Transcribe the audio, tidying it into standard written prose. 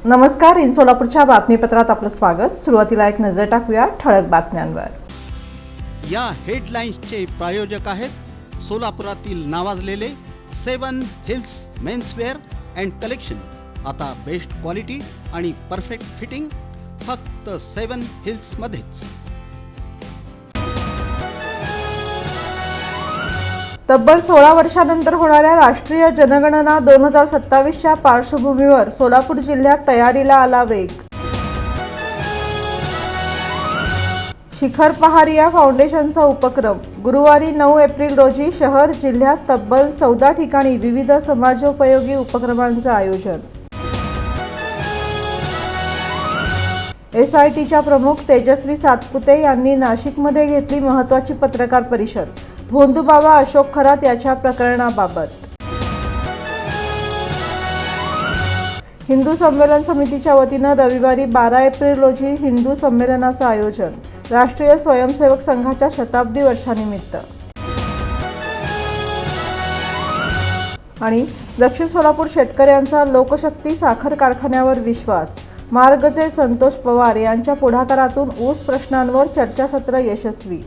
नमस्कार, इन सोलापूरच्या बातमीपत्रात आपलं स्वागत। सुरुवातीला एक नजर टाकूया ठळक बातम्यांवर। या हेडलाईन्सचे प्रायोजक आहेत सोलापुरातील नावाजलेले 7 हिल्स मेन्सवेअर अँड कलेक्शन। आता बेस्ट क्वालिटी आणि परफेक्ट फिटिंग फक्त 7 हिल्स मध्येच। तब्बल 16 वर्षांनंतर होणाऱ्या राष्ट्रीय जनगणना 2027च्या पार्श्वभूमीवर सोलापूर जिल्ह्यात तयारीला आला वेग। शिखर पहारिया फाउंडेशनचा उपक्रम। गुरुवारी 9 एप्रिल रोजी शहर जिल्ह्यात तब्बल 14 ठिकाणी विविध समाजोपयोगी उपक्रमांचे आयोजन। SITच्या प्रमुख तेजस्वी सातपुते यांनी नाशिकमध्ये घेतली महत्त्वाची पत्रकार परिषद। भोंदूबाबा अशोक खरात याच्या प्रकरणाबाबत। हिंदू संमेलन समितीच्या वतीने रविवारी 12 एप्रिल रोजी हिंदू संमेलनाचे आयोजन। राष्ट्रीय स्वयंसेवक संघाच्या शताब्दी वर्षानिमित्त। आणि दक्षिण सोलापूर शेतकऱ्यांचा लोकशक्ती साखर कारखान्यावर विश्वास। मार्गचे संतोष पवार यांच्या पुढाकारातून ऊस प्रश्नांवर चर्चासत्र यशस्वी।